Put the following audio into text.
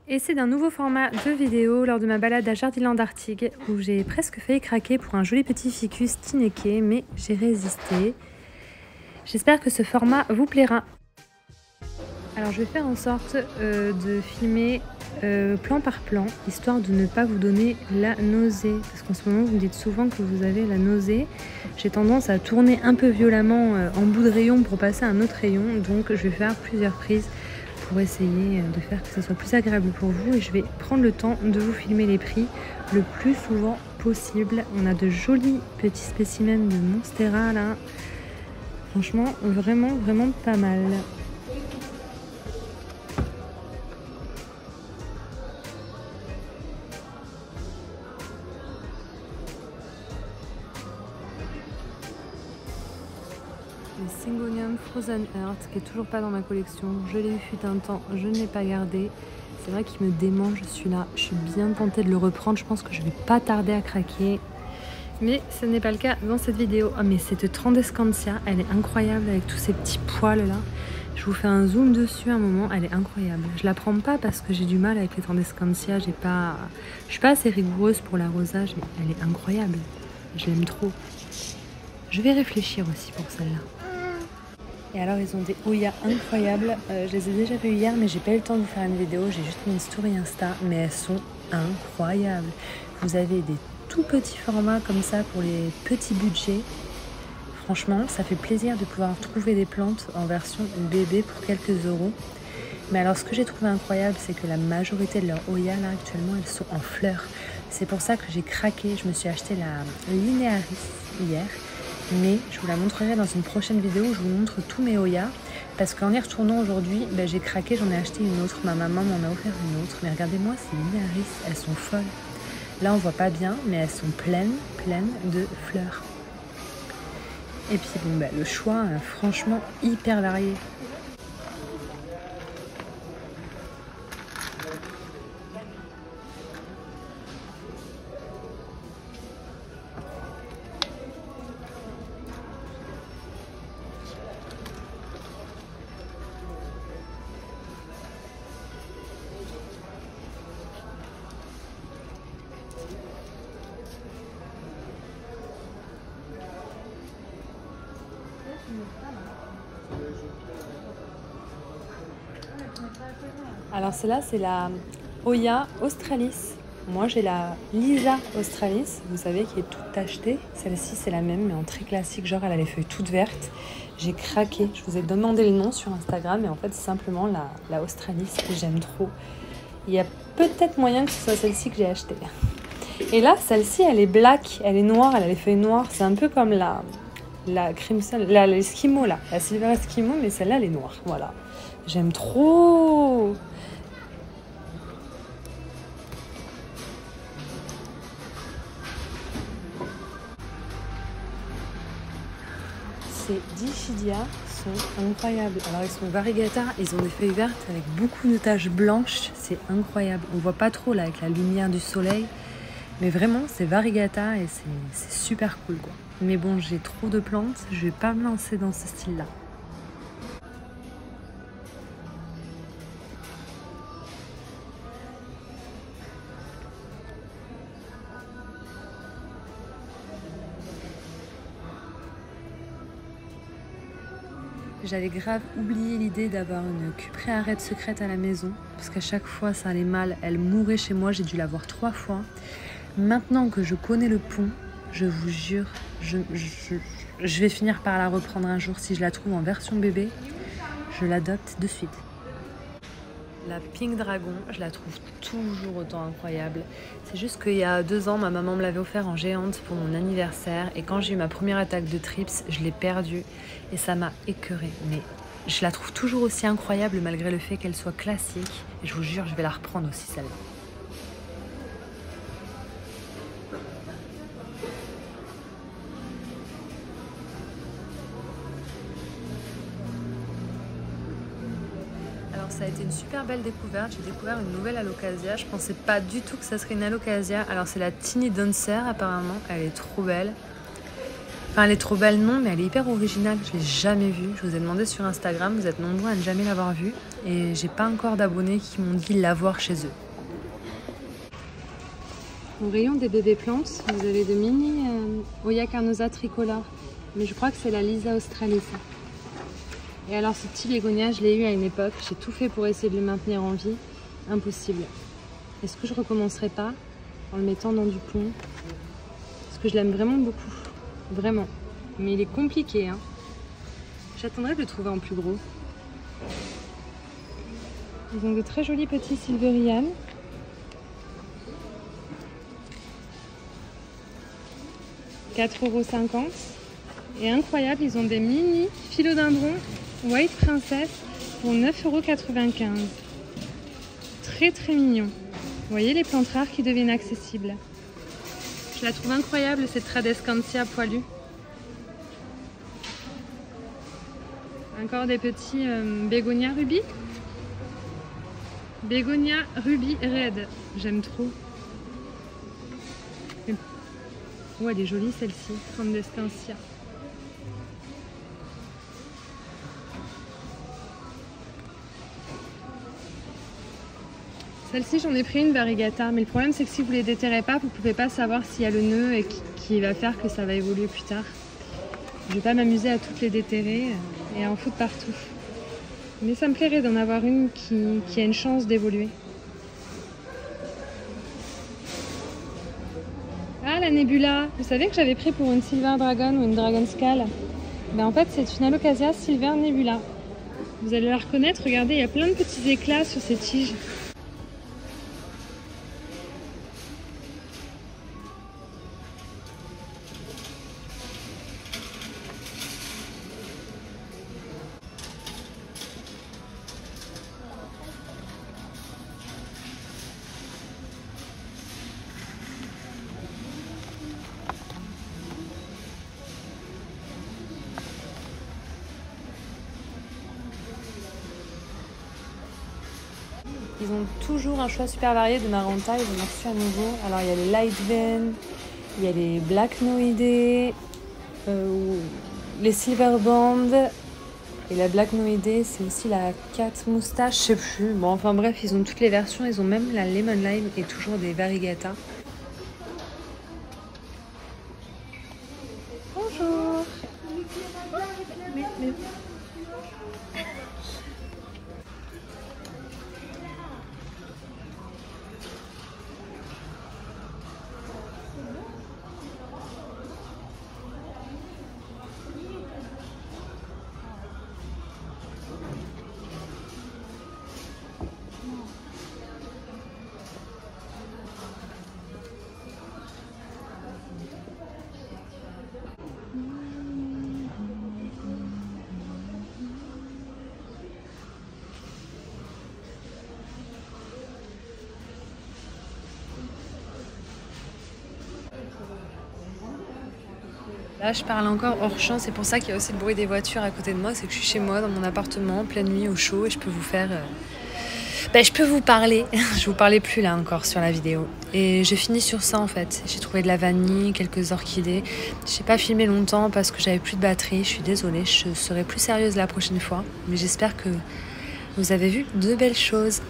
Et c'est d'un nouveau format de vidéo lors de ma balade à Jardiland Artigues où j'ai presque failli craquer pour un joli petit ficus Tineke, mais j'ai résisté. J'espère que ce format vous plaira. Alors je vais faire en sorte de filmer plan par plan, histoire de ne pas vous donner la nausée. Parce qu'en ce moment vous me dites souvent que vous avez la nausée. J'ai tendance à tourner un peu violemment en bout de rayon pour passer à un autre rayon. Donc je vais faire plusieurs prises pour essayer de faire que ce soit plus agréable pour vous. Et je vais prendre le temps de vous filmer les prix le plus souvent possible. On a de jolis petits spécimens de Monstera là. Franchement, vraiment pas mal. Le Syngonium Frozen Earth qui est toujours pas dans ma collection. Je l'ai eu fut un temps, je ne l'ai pas gardé. C'est vrai qu'il me démange celui-là. Je suis bien tentée de le reprendre. Je pense que je vais pas tarder à craquer. Mais ce n'est pas le cas dans cette vidéo. Oh mais cette Transdescantia, elle est incroyable avec tous ces petits poils là. Je vous fais un zoom dessus un moment, elle est incroyable. Je la prends pas parce que j'ai du mal avec les Transdescantia. Je suis pas assez rigoureuse pour l'arrosage, mais elle est incroyable. Je l'aime trop. Je vais réfléchir aussi pour celle-là. Et alors ils ont des Oya incroyables, je les ai déjà vues hier mais j'ai pas eu le temps de vous faire une vidéo, j'ai juste mis une story Insta, mais elles sont incroyables. Vous avez des tout petits formats comme ça pour les petits budgets. Franchement ça fait plaisir de pouvoir trouver des plantes en version bébé pour quelques euros. Mais alors ce que j'ai trouvé incroyable c'est que la majorité de leurs Oya là actuellement elles sont en fleurs. C'est pour ça que j'ai craqué, je me suis acheté la Linearis hier. Mais je vous la montrerai dans une prochaine vidéo où je vous montre tous mes Oya. Parce qu'en y retournant aujourd'hui, j'ai craqué, j'en ai acheté une autre. Ma maman m'en a offert une autre. Mais regardez-moi ces Linearis, elles sont folles. Là on voit pas bien, mais elles sont pleines de fleurs. Et puis bon, le choix, franchement, hyper varié. Alors celle-là c'est la Oya Australis. Moi j'ai la Lisa Australis, vous savez, qui est toute tachetée. Celle-ci c'est la même mais en très classique, genre elle a les feuilles toutes vertes. J'ai craqué, je vous ai demandé le nom sur Instagram et en fait c'est simplement la Australis que j'aime trop. Il y a peut-être moyen que ce soit celle-ci que j'ai achetée. Et là celle-ci elle est black, elle est noire, elle a les feuilles noires. C'est un peu comme la Crimson, l'Eskimo là, la Silver Eskimo, mais celle-là elle est noire, voilà. J'aime trop. Ces Dischidia sont incroyables. Alors ils sont variegata, ils ont des feuilles vertes avec beaucoup de taches blanches, c'est incroyable. On voit pas trop là avec la lumière du soleil, mais vraiment c'est variegata et c'est super cool quoi. Mais bon, j'ai trop de plantes, je vais pas me lancer dans ce style là. J'avais grave oublié l'idée d'avoir une cuprée arête secrète à la maison parce qu'à chaque fois ça allait mal, elle mourait chez moi, j'ai dû la voir 3 fois. Maintenant que je connais le pont, je vous jure, je vais finir par la reprendre un jour. Si je la trouve en version bébé, je l'adopte de suite. La Pink Dragon, je la trouve toujours autant incroyable. C'est juste qu'il y a 2 ans, ma maman me l'avait offert en géante pour mon anniversaire. Et quand j'ai eu ma première attaque de trips, je l'ai perdue. Et ça m'a écœurée. Mais je la trouve toujours aussi incroyable malgré le fait qu'elle soit classique. Et je vous jure, je vais la reprendre aussi celle-là. Alors ça a été une super belle découverte, j'ai découvert une nouvelle alocasia, je pensais pas du tout que ça serait une alocasia. Alors c'est la Tiny Dancer apparemment, elle est trop belle. Enfin elle est trop belle non, mais elle est hyper originale, je l'ai jamais vue. Je vous ai demandé sur Instagram, vous êtes nombreux à ne jamais l'avoir vue. et j'ai pas encore d'abonnés qui m'ont dit l'avoir chez eux. Au rayon des bébés plantes, vous avez de mini Hoya carnosa tricolore, mais je crois que c'est la Lisa australis. Et alors ce petit bégonia, je l'ai eu à une époque, j'ai tout fait pour essayer de le maintenir en vie, impossible. Est-ce que je recommencerai pas en le mettant dans du plomb? Parce que je l'aime vraiment beaucoup, vraiment. Mais il est compliqué, hein. J'attendrai de le trouver en plus gros. Ils ont de très jolis petits Silverian. €4,50 €. Et incroyable, ils ont des mini philodendrons White Princess pour €9,95 €. Très très mignon. Vous voyez les plantes rares qui deviennent accessibles. Je la trouve incroyable cette Tradescantia poilue. Encore des petits bégonia rubis. Bégonia rubis red. J'aime trop. Oh, elle est jolie celle-ci, Tradescantia. Celle-ci, j'en ai pris une variegata, mais le problème c'est que si vous ne les déterrez pas, vous ne pouvez pas savoir s'il y a le nœud et qui va faire que ça va évoluer plus tard. Je ne vais pas m'amuser à toutes les déterrer et à en foutre partout. Mais ça me plairait d'en avoir une qui a une chance d'évoluer. Ah, la Nebula! Vous savez que j'avais pris pour une Silver Dragon ou une Dragon Scale? Ben, en fait, c'est une Alocasia Silver Nebula. Vous allez la reconnaître, regardez, il y a plein de petits éclats sur ces tiges. Ils ont toujours un choix super varié de Maranta, ils en ont reçu à nouveau. Alors il y a les Light Vein, il y a les Black Noidé, les Silver Band. Et la Black Noidé, c'est aussi la Cat Moustache, je sais plus. Bon, enfin bref, ils ont toutes les versions, ils ont même la Lemon Lime et toujours des Variegata. Bonjour. Là, je parle encore hors champ, c'est pour ça qu'il y a aussi le bruit des voitures à côté de moi. C'est que je suis chez moi, dans mon appartement, pleine nuit, au chaud, et je peux vous faire... je peux vous parler. Je vous parlais plus là encore sur la vidéo. Et je finis sur ça en fait. J'ai trouvé de la vanille, quelques orchidées. Je n'ai pas filmé longtemps parce que j'avais plus de batterie. Je suis désolée, je serai plus sérieuse la prochaine fois. Mais j'espère que vous avez vu de belles choses.